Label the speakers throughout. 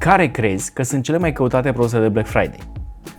Speaker 1: Care crezi că sunt cele mai căutate produse de Black Friday?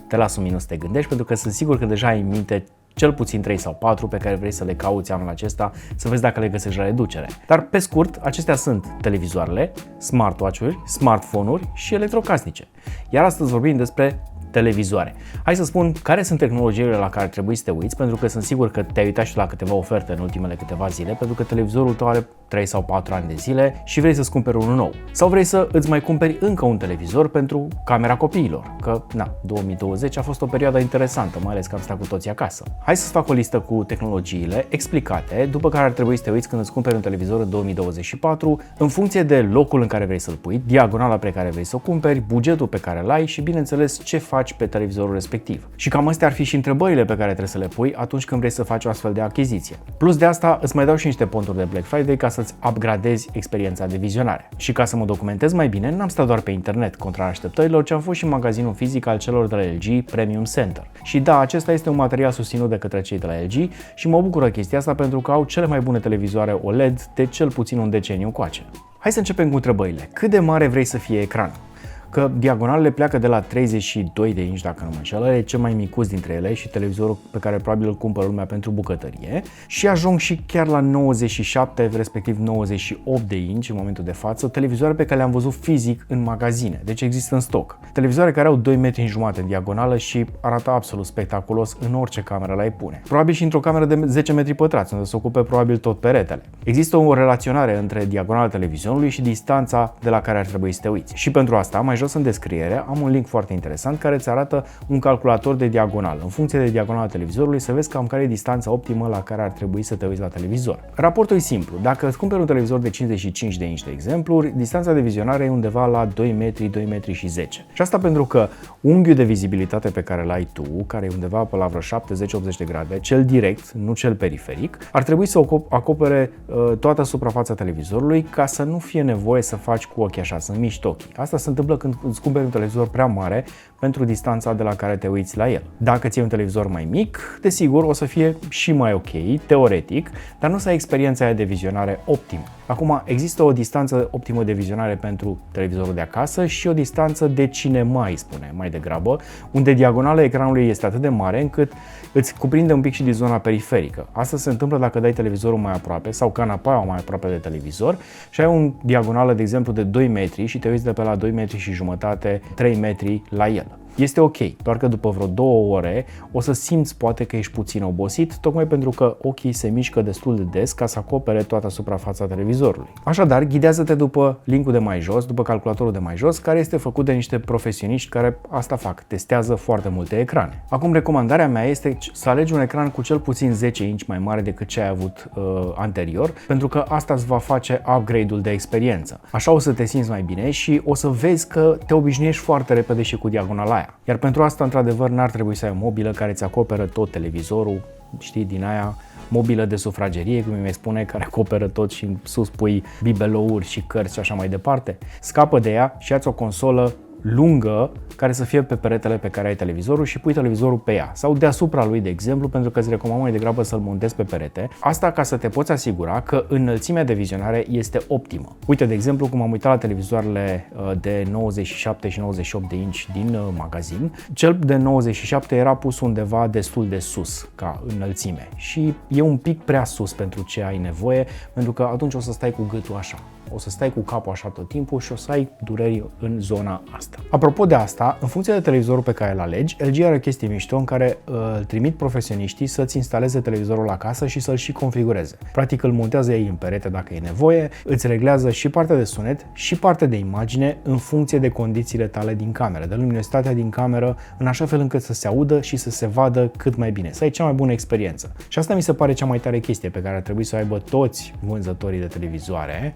Speaker 1: Te las un minut să te gândești, pentru că sunt sigur că deja ai în minte cel puțin 3 sau 4 pe care vrei să le cauți anul acesta, să vezi dacă le găsești la reducere. Dar pe scurt, acestea sunt televizoarele, smartwatch-uri, smartphone-uri și electrocasnice. Iar astăzi vorbim despre televizoare. Hai să spun care sunt tehnologiile la care trebuie să te uiți, pentru că sunt sigur că te-ai uitat și la câteva oferte în ultimele câteva zile, pentru că televizorul tău are 3 sau 4 ani de zile și vrei să-ți cumperi unul nou. Sau vrei să îți mai cumperi încă un televizor pentru camera copiilor, că 2020 a fost o perioadă interesantă, mai ales că am stat cu toții acasă. Hai să-ți fac o listă cu tehnologiile explicate, după care ar trebui să te uiți când îți cumperi un televizor în 2024, în funcție de locul în care vrei să-l pui, diagonala pe care vrei să o cumperi, bugetul pe care îl ai și, bineînțeles, ce faci pe televizorul respectiv. Și cam astea ar fi și întrebările pe care trebuie să le pui atunci când vrei să faci o astfel de achiziție. Plus de asta, îți mai dau și niște ponturi de Black Friday ca să-ți upgradezi experiența de vizionare. Și ca să mă documentez mai bine, n-am stat doar pe internet, contrar așteptărilor, ci am fost și în magazinul fizic al celor de la LG Premium Center. Și da, acesta este un material susținut de către cei de la LG și mă bucură chestia asta pentru că au cele mai bune televizoare OLED de cel puțin un deceniu încoace. Hai să începem cu întrebările. Cât de mare vrei să fie ecranul? Că diagonalele pleacă de la 32 de inch, dacă nu mă înșel, e cel mai micuț dintre ele și televizorul pe care probabil îl cumpără lumea pentru bucătărie, și ajung și chiar la 97, respectiv 98 de inch în momentul de față, televizoare pe care le-am văzut fizic în magazine, deci există în stoc. Televizoare care au 2,5 metri în diagonală și arată absolut spectaculos în orice cameră l-ai pune. Probabil și într-o cameră de 10 metri pătrați, unde se ocupe probabil tot peretele. Există o relaționare între diagonala televizorului și distanța de la care ar trebui să te uiți. Și pentru asta, mai jos în descriere, am un link foarte interesant care îți arată un calculator de diagonală. În funcție de diagonala televizorului, să vezi cam care e distanța optimă la care ar trebui să te uiți la televizor. Raportul e simplu. Dacă îți cumperi un televizor de 55 de inch, de exemplu, distanța de vizionare e undeva la 2 metri, 2 metri și 10. Și asta pentru că unghiul de vizibilitate pe care l-ai tu, care e undeva pe la vreo 70-80 de grade, cel direct, nu cel periferic, ar trebui să acopere toată suprafața televizorului ca să nu fie nevoie să faci cu ochii așa, să miști ochii. Asta se întâmplă când îți cumperi un televizor prea mare pentru distanța de la care te uiți la el. Dacă ți-e un televizor mai mic, desigur o să fie și mai ok, teoretic, dar nu să ai experiența aia de vizionare optimă. Acum, există o distanță optimă de vizionare pentru televizorul de acasă și o distanță de cinema, îi spune, mai degrabă, unde diagonala ecranului este atât de mare încât îți cuprinde un pic și din zona periferică. Asta se întâmplă dacă dai televizorul mai aproape sau canapeaua mai aproape de televizor și ai o diagonală, de exemplu, de 2 metri și te uiți de pe la 2 metri și jumătate, 3 metri la el. Este ok, doar că după vreo 2 ore o să simți poate că ești puțin obosit, tocmai pentru că ochii se mișcă destul de des ca să acopere toată suprafața televizorului. Așadar, ghidează-te după linkul de mai jos, după calculatorul de mai jos, care este făcut de niște profesioniști care asta fac, testează foarte multe ecrane. Acum, recomandarea mea este să alegi un ecran cu cel puțin 10 inch mai mare decât ce ai avut anterior, pentru că asta îți va face upgrade-ul de experiență. Așa o să te simți mai bine și o să vezi că te obișnuiești foarte repede și cu diagonala aia. Iar pentru asta, într-adevăr, n-ar trebui să ai o mobilă care îți acoperă tot televizorul, știi, din aia mobilă de sufragerie, cum îi spune, care acoperă tot și în sus pui bibelouri și cărți și așa mai departe. Scapă de ea și ia-ți o consolă lungă care să fie pe peretele pe care ai televizorul și pui televizorul pe ea sau deasupra lui, de exemplu, pentru că îți recomand mai degrabă să-l montezi pe perete. Asta ca să te poți asigura că înălțimea de vizionare este optimă. Uite, de exemplu, cum am uitat la televizoarele de 97 și 98 de inch din magazin, cel de 97 era pus undeva destul de sus ca înălțime și e un pic prea sus pentru ce ai nevoie, pentru că atunci o să stai cu gâtul așa. O să stai cu capul așa tot timpul și o să ai dureri în zona asta. Apropo de asta, în funcție de televizorul pe care îl alegi, LG are o chestie mișto în care îl trimit profesioniștii să-ți instaleze televizorul acasă și să-l și configureze. Practic îl montează ei în perete dacă e nevoie, îți reglează și partea de sunet și partea de imagine în funcție de condițiile tale din cameră, de luminositatea din cameră, în așa fel încât să se audă și să se vadă cât mai bine, să ai cea mai bună experiență. Și asta mi se pare cea mai tare chestie pe care ar trebui să o aibă toți vânzătorii de televizoare,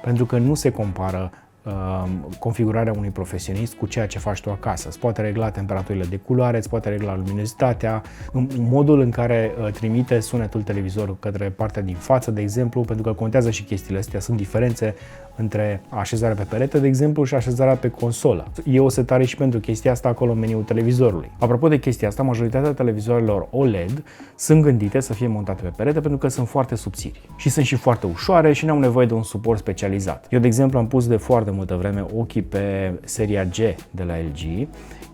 Speaker 1: pentru că nu se compară configurarea unui profesionist cu ceea ce faci tu acasă. Îți poate regla temperaturile de culoare, îți poate regla luminositatea, modul în care trimite sunetul televizorul către partea din față, de exemplu, pentru că contează și chestiile astea, sunt diferențe între așezarea pe perete, de exemplu, și așezarea pe consolă. E o setare și pentru chestia asta acolo în meniul televizorului. Apropo de chestia asta, majoritatea televizoarelor OLED sunt gândite să fie montate pe perete pentru că sunt foarte subțiri și sunt și foarte ușoare și nu au nevoie de un suport specializat. Eu, de exemplu, am pus de foarte multă vreme ochii pe seria G de la LG,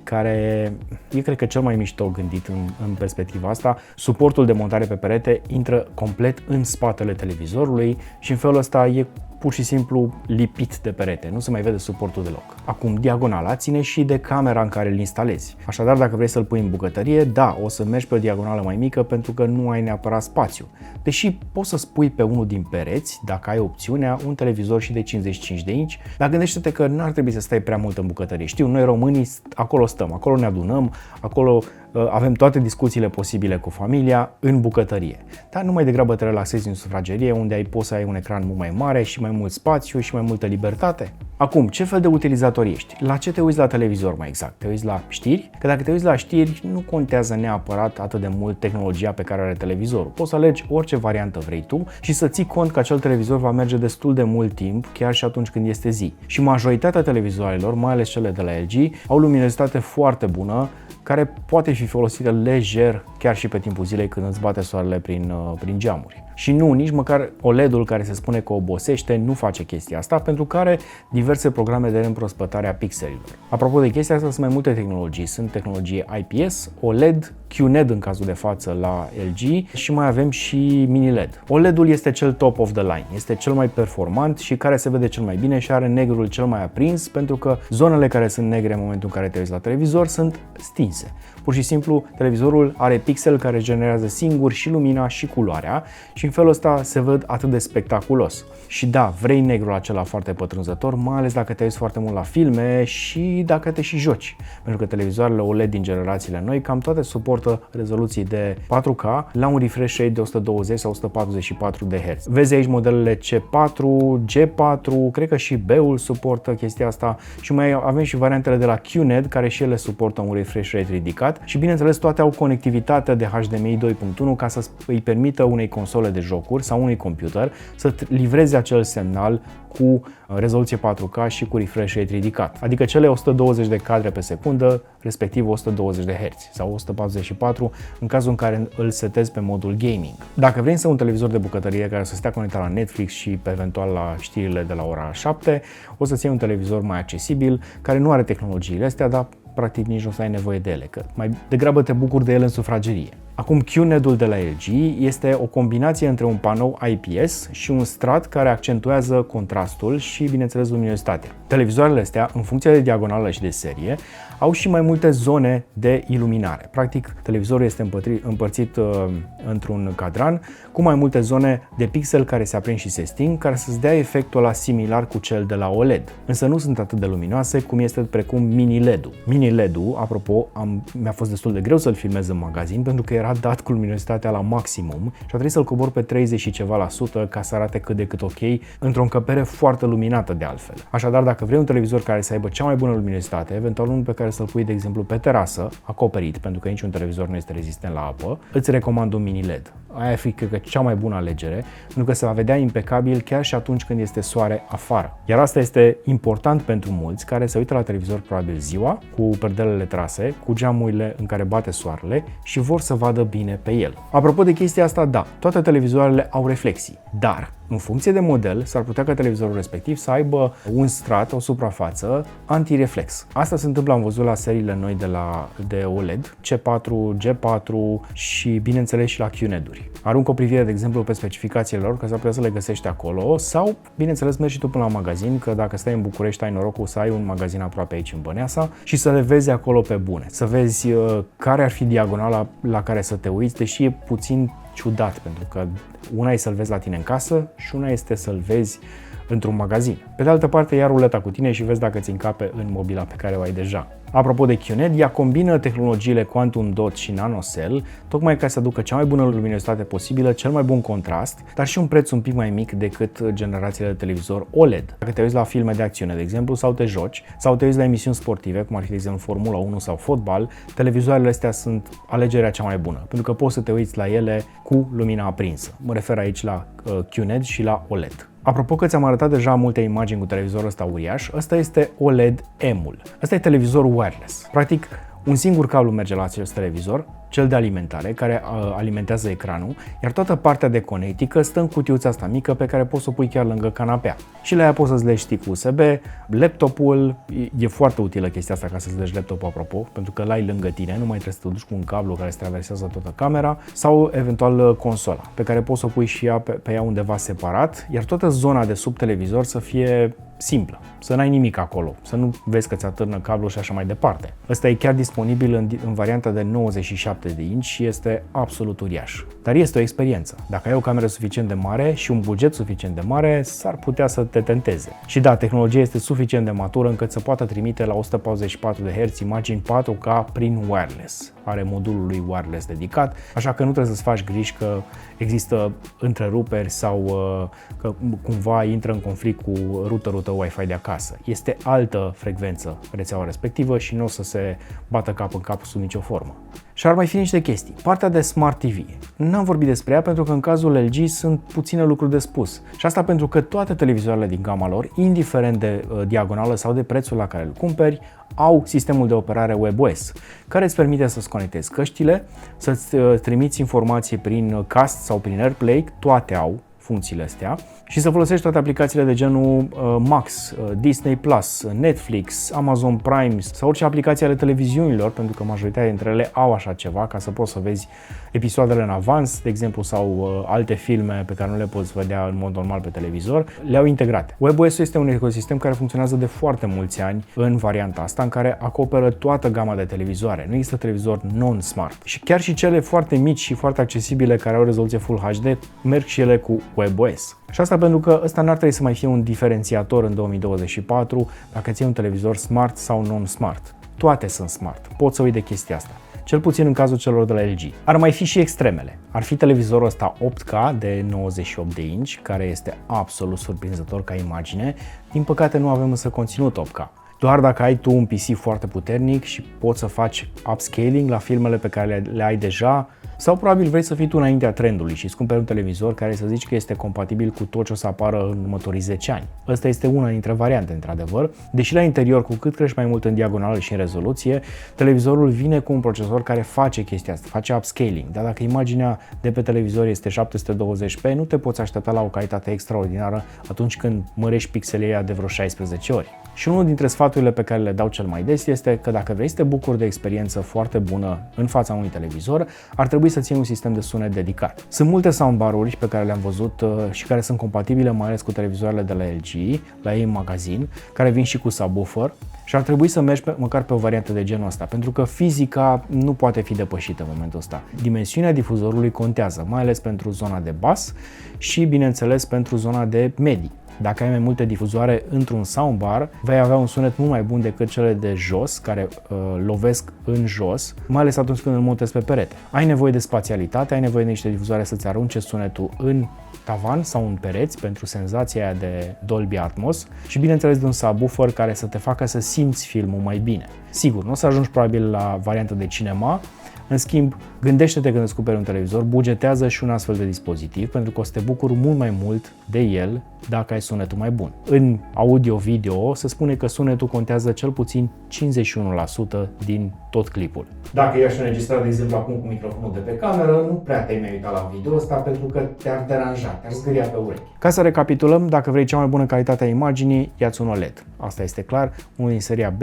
Speaker 1: care e, cred că, cel mai mișto gândit în perspectiva asta. Suportul de montare pe perete intră complet în spatele televizorului și în felul ăsta e pur și simplu lipit de perete, nu se mai vede suportul deloc. Acum, diagonala ține și de camera în care îl instalezi. Așadar, dacă vrei să-l pui în bucătărie, da, o să mergi pe o diagonală mai mică pentru că nu ai neapărat spațiu. Deși poți să spui pe unul din pereți, dacă ai opțiunea, un televizor și de 55 de inci, dar gândește-te că n-ar trebui să stai prea mult în bucătărie. Știu, noi românii acolo stăm, acolo ne adunăm, acolo avem toate discuțiile posibile cu familia în bucătărie. Dar nu mai degrabă te relaxezi în sufragerie, unde poți să ai un ecran mult mai mare și mai mult spațiu și mai multă libertate. Acum, ce fel de utilizator ești? La ce te uiți la televizor mai exact? Te uiți la știri? Că dacă te uiți la știri, nu contează neapărat atât de mult tehnologia pe care are televizorul. Poți să alegi orice variantă vrei tu și să ții cont că acel televizor va merge destul de mult timp, chiar și atunci când este zi. Și majoritatea televizoarelor, mai ales cele de la LG, au luminozitate foarte bună, care poate fi folosită lejer chiar și pe timpul zilei când îți bate soarele prin geamuri. Și nu, nici măcar OLED-ul, care se spune că obosește, nu face chestia asta, pentru că are diverse programe de reîmprospătare a pixelilor. Apropo de chestia asta, sunt mai multe tehnologii. Sunt tehnologie IPS, OLED, QNED în cazul de față la LG și mai avem și mini-LED. OLED-ul este cel top of the line, este cel mai performant și care se vede cel mai bine și are negrul cel mai aprins, pentru că zonele care sunt negre în momentul în care te uiți la televizor sunt stinse. Pur și simplu, televizorul are pixel care generează singur și lumina și culoarea și în felul ăsta se văd atât de spectaculos. Și da, vrei negrul acela foarte pătrunzător, mai ales dacă te uiți foarte mult la filme și dacă te și joci. Pentru că televizoarele OLED din generațiile noi cam toate suportă rezoluții de 4K la un refresh rate de 120 sau 144 de Hz. Vezi aici modelele C4, G4, cred că și B-ul suportă chestia asta și mai avem și variantele de la QNED care și ele suportă un refresh rate ridicat și bineînțeles toate au conectivitate de HDMI 2.1 ca să îi permită unei console de jocuri sau unui computer să livreze acel semnal cu rezoluție 4K și cu refresh rate ridicat, adică cele 120 de cadre pe secundă, respectiv 120 de Hz sau 144 în cazul în care îl setezi pe modul gaming. Dacă vrei să un televizor de bucătărie care să stea conectat la Netflix și pe eventual la știrile de la ora 7, o să-ți iei un televizor mai accesibil, care nu are tehnologiile astea, dar practic nici nu o să ai nevoie de ele, că mai degrabă te bucuri de ele în sufragerie. Acum, QNED-ul de la LG este o combinație între un panou IPS și un strat care accentuează contrastul și, bineînțeles, luminozitatea. Televizoarele astea, în funcție de diagonală și de serie, au și mai multe zone de iluminare. Practic, televizorul este împărțit într-un cadran cu mai multe zone de pixel care se aprind și se sting, care să-ți dea efectul ăla similar cu cel de la OLED. Însă nu sunt atât de luminoase cum este precum mini-LED-ul. Mini-LED-ul, apropo, mi-a fost destul de greu să-l filmez în magazin pentru că era dat cu luminozitatea la maximum și a trebuit să-l cobor pe 30 și ceva la sută ca să arate cât de cât ok într-o încăpere foarte luminată de altfel. Așadar, dacă vrei un televizor care să aibă cea mai bună luminozitate, eventual unul pe care să-l pui, de exemplu, pe terasă, acoperit, pentru că niciun televizor nu este rezistent la apă, îți recomand un mini-LED. Aia fi, cred că, cea mai bună alegere, pentru că se va vedea impecabil chiar și atunci când este soare afară. Iar asta este important pentru mulți care se uită la televizor probabil ziua, cu perdelele trase, cu geamurile în care bate soarele și vor să vadă bine pe el. Apropo de chestia asta, da, toate televizoarele au reflexii, dar în funcție de model, s-ar putea ca televizorul respectiv să aibă un strat, o suprafață antireflex. Asta se întâmplă, am văzut la seriile noi de OLED, C4, G4 și, bineînțeles, și la QNED-uri. Arunc o privire, de exemplu, pe specificațiile lor, că s-ar putea să le găsești acolo, sau, bineînțeles, mergi și tu până la magazin, că dacă stai în București, ai norocul să ai un magazin aproape aici în Băneasa și să le vezi acolo pe bune. Să vezi care ar fi diagonala la care să te uiți, deși e puțin ciudat, pentru că una e să-l vezi la tine în casă și una este să-l vezi într-un magazin. Pe de altă parte, ia ruleta cu tine și vezi dacă ți încape în mobila pe care o ai deja. Apropo de QNED, ea combină tehnologiile Quantum Dot și NanoCell, tocmai ca să aducă cea mai bună luminozitate posibilă, cel mai bun contrast, dar și un preț un pic mai mic decât generațiile de televizor OLED. Dacă te uiți la filme de acțiune, de exemplu, sau te joci, sau te uiți la emisiuni sportive, cum ar fi, de exemplu, Formula 1 sau fotbal, televizoarele astea sunt alegerea cea mai bună, pentru că poți să te uiți la ele cu lumina aprinsă. Mă refer aici la QNED și la OLED. Apropo că ți-am arătat deja multe imagini imagini cu televizorul ăsta uriaș, ăsta este OLED M-ul. Ăsta e televizorul wireless. Practic, un singur cablu merge la acest televizor, cel de alimentare, care alimentează ecranul, iar toată partea de conectică stă în cutiuța asta mică pe care poți să o pui chiar lângă canapea. Și la ea poți să-ți legi stick USB, laptopul, e foarte utilă chestia asta ca să-ți legi laptopul, apropo, pentru că l-ai lângă tine, nu mai trebuie să te duci cu un cablu care se traversează toată camera, sau eventual consola, pe care poți să o pui și ea pe ea undeva separat, iar toată zona de sub televizor să fie simplă, să n-ai nimic acolo, să nu vezi că ți atârnă cablul și așa mai departe. Ăsta e chiar disponibil în varianta de 97 de inci și este absolut uriaș. Dar este o experiență. Dacă ai o cameră suficient de mare și un buget suficient de mare, s-ar putea să te tenteze. Și da, tehnologia este suficient de matură încât să poată trimite la 144 de Hz imagini 4K prin wireless. Are modulul lui wireless dedicat, așa că nu trebuie să-ți faci griji că există întreruperi sau că cumva intră în conflict cu routerul tău Wi-Fi de acasă. Este altă frecvență rețeaua respectivă și nu o să se bată cap în cap sub nicio formă. Și ar mai fi niște chestii. Partea de Smart TV. N-am vorbit despre ea pentru că în cazul LG sunt puține lucruri de spus. Și asta pentru că toate televizoarele din gama lor, indiferent de diagonală sau de prețul la care îl cumperi, au sistemul de operare WebOS, care îți permite să-ți conectezi căștile, să-ți trimiți informații prin Cast sau prin AirPlay, toate au funcțiile astea, și să folosești toate aplicațiile de genul Max, Disney+, Netflix, Amazon Prime sau orice aplicație ale televiziunilor, pentru că majoritatea dintre ele au așa ceva, ca să poți să vezi episoadele în avans, de exemplu, sau alte filme pe care nu le poți vedea în mod normal pe televizor, le-au integrate. WebOS este un ecosistem care funcționează de foarte mulți ani în varianta asta, în care acoperă toată gama de televizoare. Nu există televizor non-smart. Și chiar și cele foarte mici și foarte accesibile care au rezoluție Full HD merg și ele cu WebOS. Și asta pentru că ăsta n-ar trebui să mai fie un diferențiator în 2024 dacă ții un televizor smart sau non-smart. Toate sunt smart. Poți să uiți de chestia asta. Cel puțin în cazul celor de la LG. Ar mai fi și extremele. Ar fi televizorul ăsta 8K de 98 de inci, care este absolut surprinzător ca imagine. Din păcate nu avem însă conținut 8K. Doar dacă ai tu un PC foarte puternic și poți să faci upscaling la filmele pe care le ai deja, sau probabil vrei să fii tu înaintea trendului și îți cumperi un televizor care să zici că este compatibil cu tot ce o să apară în următorii 10 ani. Asta este una dintre variante, într-adevăr, deși la interior, cu cât crești mai mult în diagonală și în rezoluție, televizorul vine cu un procesor care face chestia asta, face upscaling. Dar dacă imaginea de pe televizor este 720p, nu te poți aștepta la o calitate extraordinară atunci când mărești pixelii de vreo 16 ori. Și unul dintre sfaturile pe care le dau cel mai des este că dacă vrei să te bucuri de experiență foarte bună în fața unui televizor, ar trebui să ții un sistem de sunet dedicat. Sunt multe soundbar-uri pe care le-am văzut și care sunt compatibile mai ales cu televizoarele de la LG, la ei în magazin, care vin și cu subwoofer, și ar trebui să mergi măcar pe o variantă de genul ăsta, pentru că fizica nu poate fi depășită în momentul ăsta. Dimensiunea difuzorului contează, mai ales pentru zona de bas și, bineînțeles, pentru zona de medii. Dacă ai mai multe difuzoare într-un soundbar, vei avea un sunet mult mai bun decât cele de jos, care lovesc în jos, mai ales atunci când îl montezi pe perete. Ai nevoie de spațialitate, ai nevoie de niște difuzoare să-ți arunce sunetul în tavan sau în pereți pentru senzația aia de Dolby Atmos și, bineînțeles, de un subwoofer care să te facă să simți filmul mai bine. Sigur, nu o să ajungi probabil la varianta de cinema. În schimb, gândește-te când îți cumperi un televizor, bugetează și un astfel de dispozitiv, pentru că o să te bucuri mult mai mult de el dacă ai sunetul mai bun. În audio-video se spune că sunetul contează cel puțin 51% din tot clipul. Dacă i-aș înregistra, de exemplu, acum cu microfonul de pe cameră, nu prea te-ai mai uitat la video ăsta pentru că te-ar deranja, te-ar zgâria pe urechi. Ca să recapitulăm, dacă vrei cea mai bună calitate a imaginii, ia-ți un OLED. Asta este clar, unul din seria B,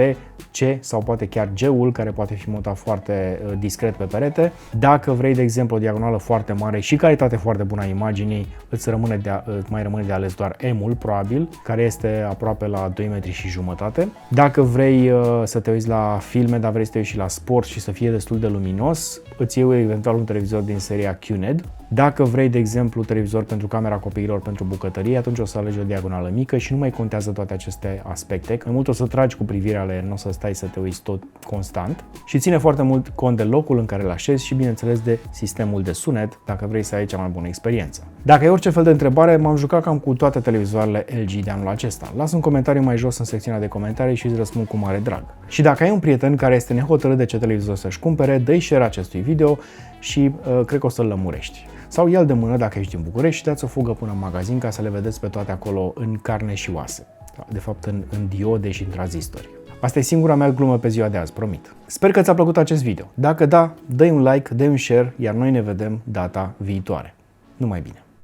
Speaker 1: C sau poate chiar G-ul, care poate fi montat foarte discret pe perete. Dacă vrei, de exemplu, o diagonală foarte mare și calitate foarte bună a imaginii, îți mai rămâne de ales doar M-ul, probabil, care este aproape la 2,5 m. Dacă vrei să te uiți la filme, dar vrei să te uiți și la sport și să fie destul de luminos, îți iei eventual un televizor din seria QNED. Dacă vrei, de exemplu, televizor pentru camera copiilor, pentru bucătărie, atunci o să alegi o diagonală mică și nu mai contează toate aceste aspecte, că mult o să tragi cu privirea la el, nu o să stai să te uiți tot constant și ține foarte mult cont de locul în care îl așezi și, bineînțeles, de sistemul de sunet, dacă vrei să ai cea mai bună experiență. Dacă ai orice fel de întrebare, m-am jucat cam cu toate televizoarele LG de anul acesta. Lasă un comentariu mai jos în secțiunea de comentarii și îți răspund cu mare drag. Și dacă ai un prieten care este nehotărât de ce televizor să-și cumpere, dă-i share acestui video și cred că o să-l lămurești. Sau ia-l de mână dacă ești în București și dați o fugă până în magazin ca să le vedeți pe toate acolo în carne și oase. De fapt în diode și în tranzistori. Asta e singura mea glumă pe ziua de azi, promit. Sper că ți-a plăcut acest video. Dacă da, dă-i un like, dă-i un share, iar noi ne vedem data viitoare. Numai bine!